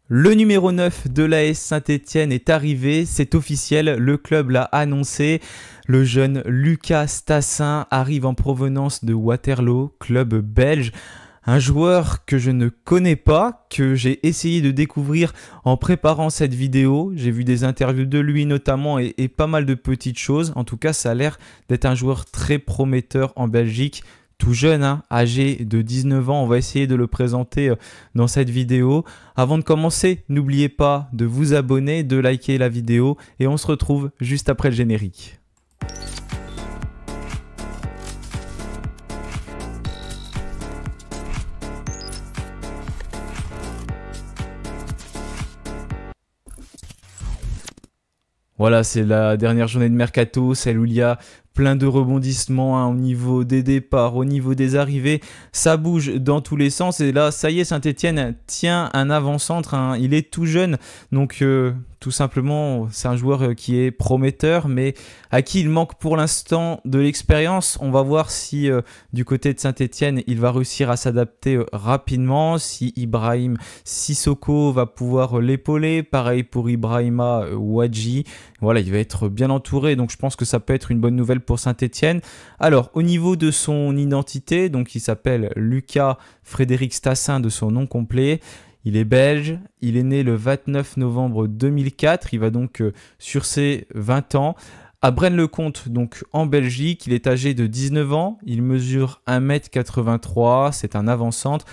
Le numéro 9 de l'AS Saint-Étienne est arrivé, c'est officiel, le club l'a annoncé. Le jeune Lucas Stassin arrive en provenance de Waterloo, club belge. Un joueur que je ne connais pas, que j'ai essayé de découvrir en préparant cette vidéo. J'ai vu des interviews de lui notamment et pas mal de petites choses. En tout cas, ça a l'air d'être un joueur très prometteur en Belgique. Tout jeune, âgé de 19 ans, on va essayer de le présenter dans cette vidéo. Avant de commencer, n'oubliez pas de vous abonner, de liker la vidéo et on se retrouve juste après le générique. Voilà, c'est la dernière journée de Mercato, celle où il y a plein de rebondissements au niveau des départs, au niveau des arrivées. Ça bouge dans tous les sens. Et là, ça y est, Saint-Étienne tient un avant-centre. Il est tout jeune. Donc, tout simplement, c'est un joueur qui est prometteur, mais à qui il manque pour l'instant de l'expérience. On va voir si du côté de Saint-Étienne, il va réussir à s'adapter rapidement. Si Ibrahim Sissoko va pouvoir l'épauler. Pareil pour Ibrahima Ouadji. Voilà, il va être bien entouré. Donc, je pense que ça peut être une bonne nouvelle pour Saint-Étienne. Alors, au niveau de son identité, donc il s'appelle Lucas Frédéric Stassin de son nom complet. Il est belge, il est né le 29 novembre 2004, il va donc sur ses 20 ans. À Braine-le-Comte, donc en Belgique, il est âgé de 19 ans, il mesure 1,83 m, c'est un avant-centre.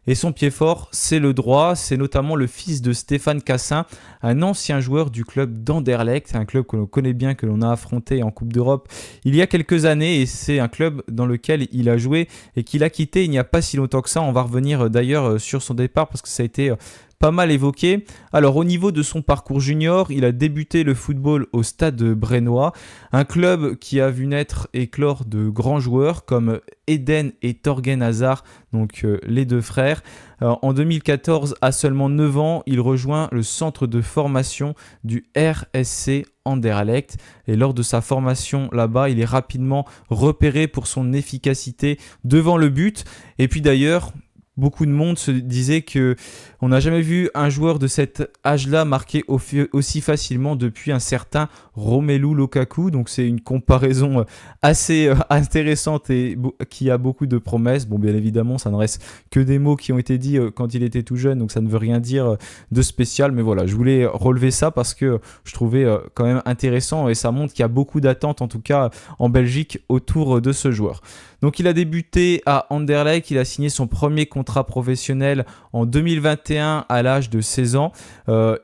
Et son pied fort, c'est le droit. C'est notamment le fils de Stéphane Cassin, un ancien joueur du club d'Anderlecht, un club que l'on connaît bien, que l'on a affronté en Coupe d'Europe il y a quelques années. Et c'est un club dans lequel il a joué et qu'il a quitté il n'y a pas si longtemps que ça. On va revenir d'ailleurs sur son départ parce que ça a été pas mal évoqué. Alors au niveau de son parcours junior, il a débuté le football au Stade Brennois, un club qui a vu naître et éclore de grands joueurs comme Eden et Torgen Hazard, donc les deux frères. En 2014, à seulement 9 ans, il rejoint le centre de formation du RSC Anderlecht. Et lors de sa formation là-bas, il est rapidement repéré pour son efficacité devant le but. Et puis d'ailleurs, beaucoup de monde se disait que on n'a jamais vu un joueur de cet âge-là marquer aussi facilement depuis un certain Romelu Lukaku. Donc c'est une comparaison assez intéressante et qui a beaucoup de promesses. Bon, bien évidemment, ça ne reste que des mots qui ont été dits quand il était tout jeune, donc ça ne veut rien dire de spécial. Mais voilà, je voulais relever ça parce que je trouvais quand même intéressant et ça montre qu'il y a beaucoup d'attentes, en tout cas en Belgique, autour de ce joueur. Donc il a débuté à Anderlecht, il a signé son premier contrat professionnel en 2021 à l'âge de 16 ans.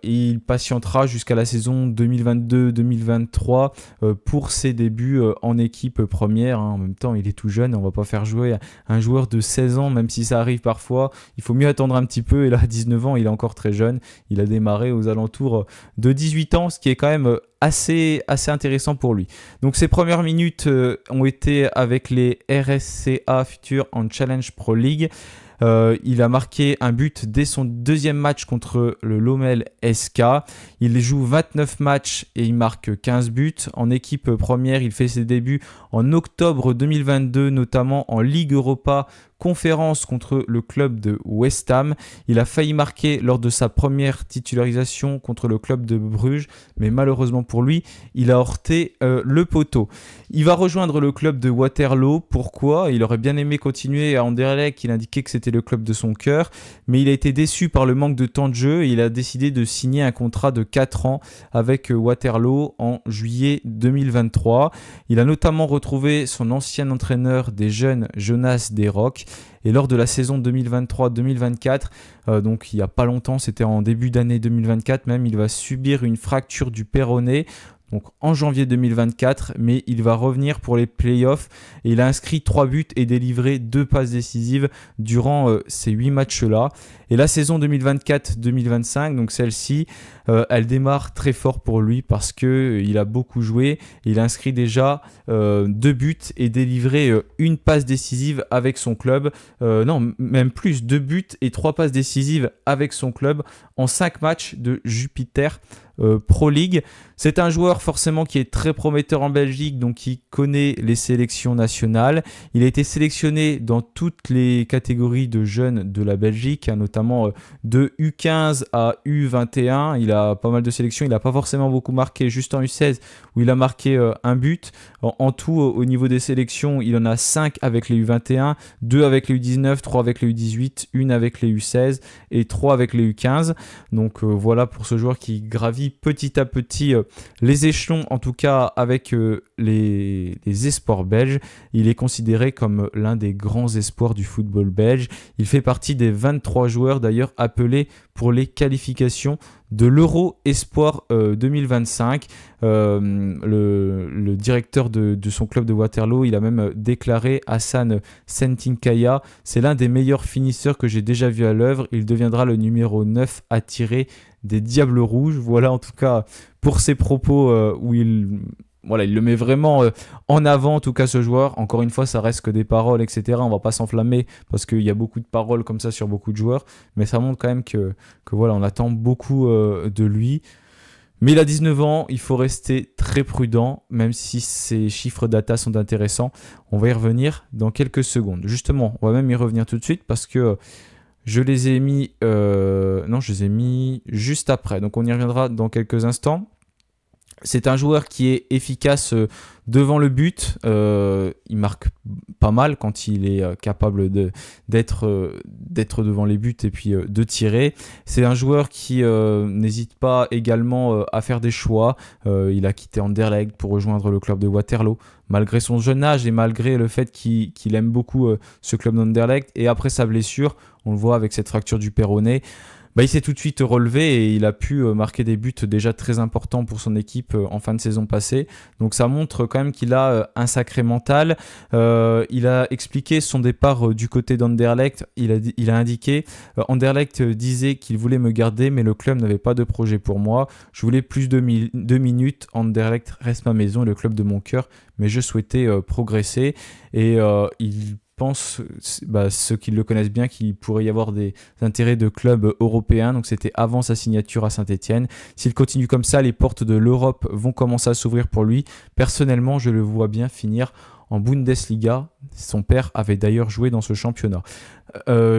Il patientera jusqu'à la saison 2022-2023 pour ses débuts en équipe première. En même temps, il est tout jeune, on ne va pas faire jouer un joueur de 16 ans, même si ça arrive parfois. Il faut mieux attendre un petit peu et là, à 19 ans, il est encore très jeune. Il a démarré aux alentours de 18 ans, ce qui est quand même assez intéressant pour lui. Donc ses premières minutes ont été avec les RSCA Future en Challenge Pro League. Il a marqué un but dès son deuxième match contre le Lommel SK. Il joue 29 matchs et il marque 15 buts. En équipe première, il fait ses débuts en octobre 2022, notamment en Ligue Europa conférence contre le club de West Ham. Il a failli marquer lors de sa première titularisation contre le club de Bruges, mais malheureusement pour lui, il a heurté le poteau. Il va rejoindre le club de Waterloo. Pourquoi? Il aurait bien aimé continuer à Anderlecht, il indiquait que c'était le club de son cœur, mais il a été déçu par le manque de temps de jeu et il a décidé de signer un contrat de 4 ans avec Waterloo en juillet 2023. Il a notamment retrouvé son ancien entraîneur des jeunes, Jonas Desroques. Et lors de la saison 2023-2024, donc il n'y a pas longtemps, c'était en début d'année 2024 même, il va subir une fracture du péroné. Donc en janvier 2024, mais il va revenir pour les playoffs et il a inscrit 3 buts et délivré 2 passes décisives durant ces 8 matchs-là. Et la saison 2024-2025, donc celle-ci, elle démarre très fort pour lui parce qu'il a beaucoup joué. Il a inscrit déjà 2 buts et délivré une passe décisive avec son club. Non, même plus, 2 buts et 3 passes décisives avec son club en 5 matchs de Jupiter Pro League. C'est un joueur forcément qui est très prometteur en Belgique, donc qui connaît les sélections nationales. Il a été sélectionné dans toutes les catégories de jeunes de la Belgique, notamment notamment de U15 à U21. Il a pas mal de sélections, il n'a pas forcément beaucoup marqué, juste en U16 où il a marqué un but. En tout, au niveau des sélections, il en a 5 avec les U21, 2 avec les U19, 3 avec les U18, 1 avec les U16 et 3 avec les U15. Donc voilà pour ce joueur qui gravit petit à petit les échelons, en tout cas avec les espoirs belges. Il est considéré comme l'un des grands espoirs du football belge. Il fait partie des 23 joueurs d'ailleurs appelés pour les qualifications de l'Euro Espoir 2025. Le directeur de son club de Waterloo, il a même déclaré Hassan Sentinkaya: c'est l'un des meilleurs finisseurs que j'ai déjà vu à l'œuvre. Il deviendra le numéro 9 à tirer des Diables Rouges. Voilà en tout cas pour ses propos où il le met vraiment en avant, en tout cas ce joueur. Encore une fois, ça reste que des paroles, etc. On va pas s'enflammer parce qu'il y a beaucoup de paroles comme ça sur beaucoup de joueurs, mais ça montre quand même que voilà, on attend beaucoup de lui. Mais il a 19 ans, il faut rester très prudent, même si ces chiffres data sont intéressants. On va y revenir dans quelques secondes. Justement, on va même y revenir tout de suite parce que je les ai mis... je les ai mis juste après. Donc on y reviendra dans quelques instants. C'est un joueur qui est efficace devant le but. Il marque pas mal quand il est capable d'être devant les buts et puis de tirer. C'est un joueur qui n'hésite pas également à faire des choix. Il a quitté Anderlecht pour rejoindre le club de Waterloo, malgré son jeune âge et malgré le fait qu'il aime beaucoup ce club d'Anderlecht. Et après sa blessure, on le voit avec cette fracture du péroné, il s'est tout de suite relevé et il a pu marquer des buts déjà très importants pour son équipe en fin de saison passée. Donc ça montre quand même qu'il a un sacré mental. Il a expliqué son départ du côté d'Anderlecht. Il a indiqué Anderlecht disait qu'il voulait me garder, mais le club n'avait pas de projet pour moi. Je voulais plus de minutes. Anderlecht reste ma maison et le club de mon cœur, mais je souhaitais progresser. Et il pense, ceux qui le connaissent bien, qu'il pourrait y avoir des intérêts de clubs européens. Donc c'était avant sa signature à Saint-Etienne. S'il continue comme ça, les portes de l'Europe vont commencer à s'ouvrir pour lui. Personnellement, je le vois bien finir en Bundesliga. Son père avait d'ailleurs joué dans ce championnat.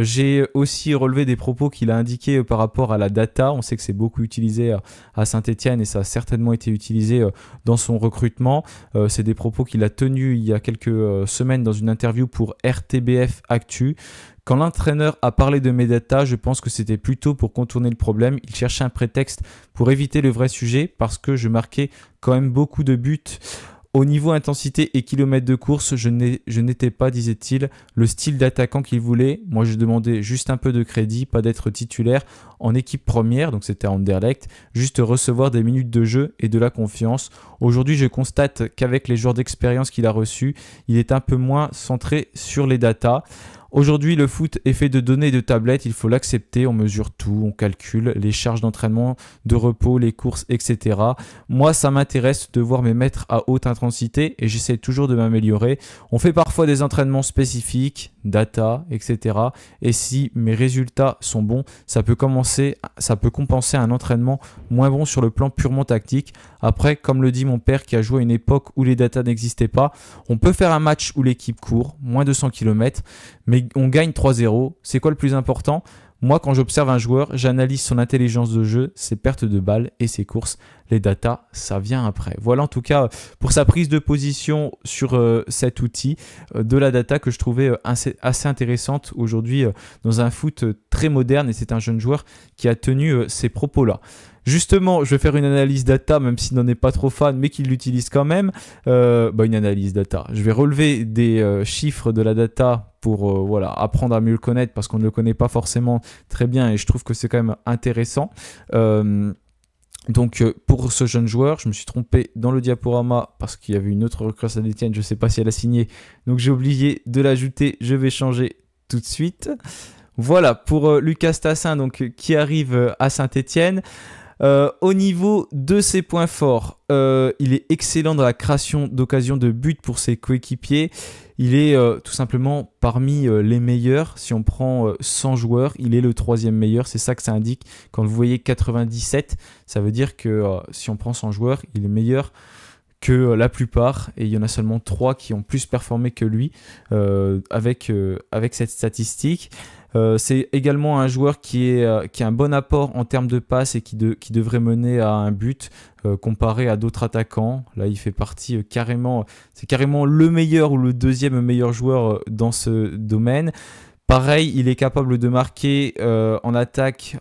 J'ai aussi relevé des propos qu'il a indiqués par rapport à la data. On sait que c'est beaucoup utilisé à Saint-Etienne et ça a certainement été utilisé dans son recrutement. C'est des propos qu'il a tenus il y a quelques semaines dans une interview pour RTBF Actu. Quand l'entraîneur a parlé de mes data, je pense que c'était plutôt pour contourner le problème. Il cherchait un prétexte pour éviter le vrai sujet parce que je marquais quand même beaucoup de buts. Au niveau intensité et kilomètres de course, je n'étais pas, disait-il, le style d'attaquant qu'il voulait. Moi, je demandais juste un peu de crédit, pas d'être titulaire en équipe première, donc c'était à Anderlecht, juste recevoir des minutes de jeu et de la confiance. Aujourd'hui, je constate qu'avec les joueurs d'expérience qu'il a reçus, il est un peu moins centré sur les datas. Aujourd'hui, le foot est fait de données et de tablettes, il faut l'accepter, on mesure tout, on calcule les charges d'entraînement, de repos, les courses, etc. Moi, ça m'intéresse de voir mes mètres à haute intensité et j'essaie toujours de m'améliorer. On fait parfois des entraînements spécifiques, data, etc. Et si mes résultats sont bons, ça peut compenser un entraînement moins bon sur le plan purement tactique. Après, comme le dit mon père qui a joué à une époque où les datas n'existaient pas, on peut faire un match où l'équipe court, moins de 100 km, mais on gagne 3-0. C'est quoi le plus important ? Moi, quand j'observe un joueur, j'analyse son intelligence de jeu, ses pertes de balles et ses courses. Les datas, ça vient après. Voilà en tout cas pour sa prise de position sur cet outil de la data que je trouvais assez intéressante aujourd'hui dans un foot très moderne. Et c'est un jeune joueur qui a tenu ces propos-là. Justement, je vais faire une analyse data, même s'il n'en est pas trop fan, mais qu'il l'utilise quand même. Une analyse data. Je vais relever des chiffres de la data pour apprendre à mieux le connaître parce qu'on ne le connaît pas forcément très bien et je trouve que c'est quand même intéressant. Donc pour ce jeune joueur, je me suis trompé dans le diaporama parce qu'il y avait une autre recrue à Saint-Etienne, je ne sais pas si elle a signé, donc j'ai oublié de l'ajouter, je vais changer tout de suite. Voilà pour Lucas Tassin donc, qui arrive à Saint-Etienne. Au niveau de ses points forts, il est excellent dans la création d'occasions de but pour ses coéquipiers. Il est tout simplement parmi les meilleurs. Si on prend 100 joueurs, il est le 3e meilleur. C'est ça que ça indique. Quand vous voyez 97, ça veut dire que si on prend 100 joueurs, il est meilleur que la plupart, et il y en a seulement 3 qui ont plus performé que lui avec cette statistique. C'est également un joueur qui a un bon apport en termes de passes et qui devrait mener à un but comparé à d'autres attaquants. Là, il fait partie c'est carrément le meilleur ou le deuxième meilleur joueur dans ce domaine. Pareil, il est capable de marquer en attaque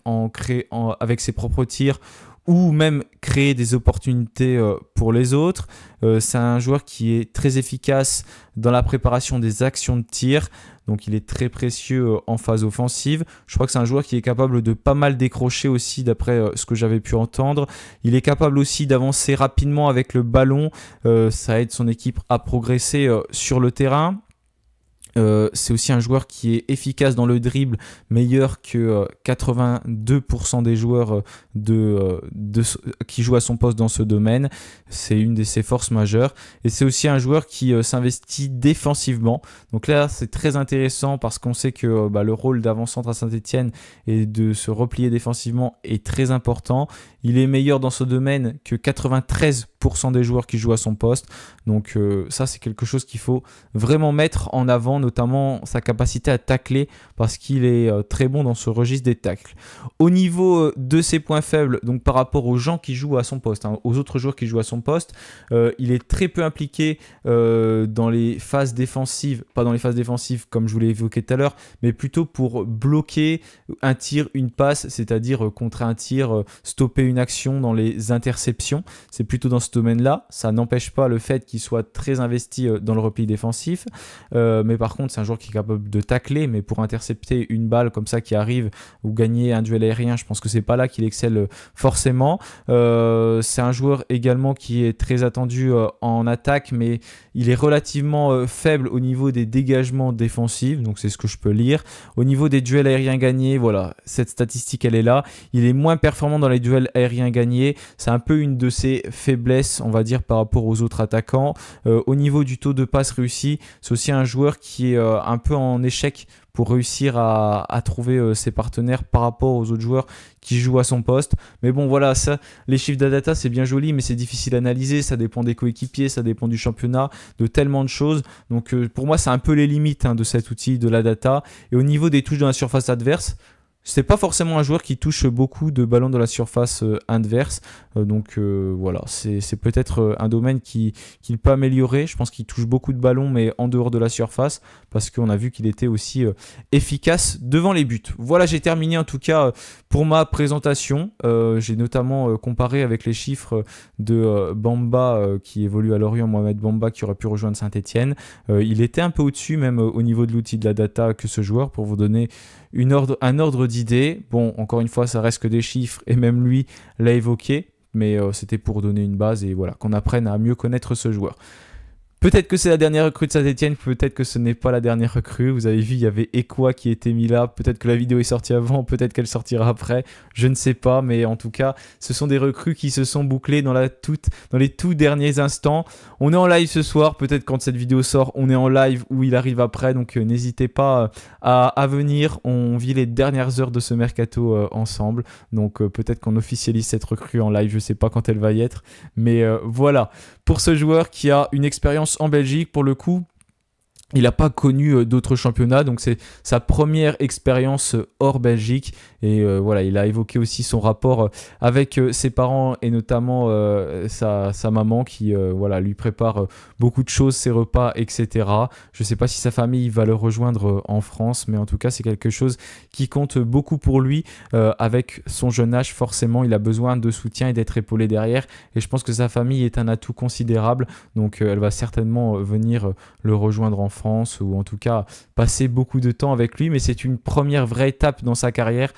avec ses propres tirs ou même créer des opportunités pour les autres. C'est un joueur qui est très efficace dans la préparation des actions de tir, donc il est très précieux en phase offensive. Je crois que c'est un joueur qui est capable de pas mal décrocher aussi d'après ce que j'avais pu entendre. Il est capable aussi d'avancer rapidement avec le ballon, ça aide son équipe à progresser sur le terrain. C'est aussi un joueur qui est efficace dans le dribble, meilleur que 82% des joueurs qui jouent à son poste dans ce domaine. C'est une de ses forces majeures. Et c'est aussi un joueur qui s'investit défensivement. Donc là, c'est très intéressant parce qu'on sait que le rôle d'avant-centre à Saint-Etienne et de se replier défensivement est très important. Il est meilleur dans ce domaine que 93% des joueurs qui jouent à son poste. Donc ça, c'est quelque chose qu'il faut vraiment mettre en avant, notamment sa capacité à tacler parce qu'il est très bon dans ce registre des tacles. Au niveau de ses points faibles, donc par rapport aux gens qui jouent à son poste, aux autres joueurs qui jouent à son poste, il est très peu impliqué dans les phases défensives, pas dans les phases défensives comme je vous l'ai évoqué tout à l'heure, mais plutôt pour bloquer un tir, une passe, c'est-à-dire contrer un tir, stopper une action dans les interceptions. C'est plutôt dans ce domaine-là. Ça n'empêche pas le fait qu'il soit très investi dans le repli défensif, mais par contre c'est un joueur qui est capable de tacler, mais pour intercepter une balle comme ça qui arrive ou gagner un duel aérien, je pense que c'est pas là qu'il excelle forcément. C'est un joueur également qui est très attendu en attaque, mais il est relativement faible au niveau des dégagements défensifs, donc c'est ce que je peux lire. Au niveau des duels aériens gagnés, voilà, cette statistique elle est là. Il est moins performant dans les duels aériens gagnés, c'est un peu une de ses faiblesses, on va dire, par rapport aux autres attaquants. Au niveau du taux de passe réussi, c'est aussi un joueur qui est un peu en échec pour réussir à trouver ses partenaires par rapport aux autres joueurs qui jouent à son poste. Mais bon, voilà, ça, les chiffres d'Adata, c'est bien joli, mais c'est difficile à analyser. Ça dépend des coéquipiers, ça dépend du championnat, de tellement de choses. Donc, pour moi, c'est un peu les limites de cet outil de l'Adata. Et au niveau des touches dans la surface adverse, c'est pas forcément un joueur qui touche beaucoup de ballons dans la surface adverse. Donc voilà, c'est peut-être un domaine qu'il peut améliorer. Je pense qu'il touche beaucoup de ballons, mais en dehors de la surface, parce qu'on a vu qu'il était aussi efficace devant les buts. Voilà, j'ai terminé en tout cas pour ma présentation. J'ai notamment comparé avec les chiffres de Bamba qui évolue à Lorient, Mohamed Bamba qui aurait pu rejoindre Saint-Etienne. Il était un peu au-dessus même au niveau de l'outil de la data que ce joueur, pour vous donner un ordre d'idée. Bon, encore une fois, ça reste que des chiffres et même lui l'a évoqué, mais c'était pour donner une base et voilà, qu'on apprenne à mieux connaître ce joueur. Peut-être que c'est la dernière recrue de Saint-Etienne, peut-être que ce n'est pas la dernière recrue. Vous avez vu, il y avait Ekwa qui était mis là. Peut-être que la vidéo est sortie avant, peut-être qu'elle sortira après. Je ne sais pas, mais en tout cas, ce sont des recrues qui se sont bouclées dans les tout derniers instants. On est en live ce soir, peut-être quand cette vidéo sort, on est en live ou il arrive après. Donc n'hésitez pas à venir. On vit les dernières heures de ce mercato ensemble. Donc peut-être qu'on officialise cette recrue en live. Je ne sais pas quand elle va y être, mais voilà. Pour ce joueur qui a une expérience en Belgique, pour le coup, il n'a pas connu d'autres championnats, donc c'est sa première expérience hors Belgique. Et voilà, il a évoqué aussi son rapport avec ses parents et notamment sa maman qui voilà, lui prépare beaucoup de choses, ses repas, etc. Je ne sais pas si sa famille va le rejoindre en France, mais en tout cas, c'est quelque chose qui compte beaucoup pour lui. Avec son jeune âge, forcément, il a besoin de soutien et d'être épaulé derrière. Et je pense que sa famille est un atout considérable, donc elle va certainement venir le rejoindre en France ou en tout cas passer beaucoup de temps avec lui. Mais c'est une première vraie étape dans sa carrière.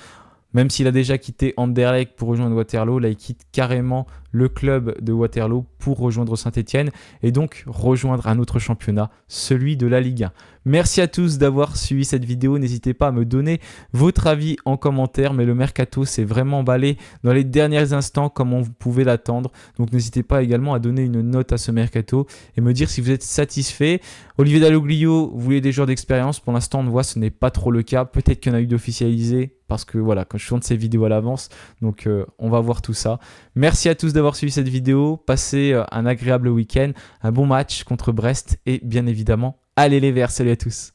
Même s'il a déjà quitté Anderlecht pour rejoindre Waterloo, là il quitte carrément le club de Waterloo pour rejoindre Saint-Etienne et donc rejoindre un autre championnat, celui de la Ligue 1. Merci à tous d'avoir suivi cette vidéo. N'hésitez pas à me donner votre avis en commentaire, mais le mercato s'est vraiment emballé dans les derniers instants comme on pouvait l'attendre. Donc n'hésitez pas également à donner une note à ce mercato et me dire si vous êtes satisfait. Olivier Dalloglio, vous voulez des joueurs d'expérience? Pour l'instant, on voit ce n'est pas trop le cas. Peut-être qu'il y en a eu d'officialisés parce que voilà, quand je tourne ces vidéos à l'avance, donc on va voir tout ça. Merci à tous d'avoir suivi cette vidéo, passez un agréable week-end, un bon match contre Brest et bien évidemment, allez les Verts, salut à tous.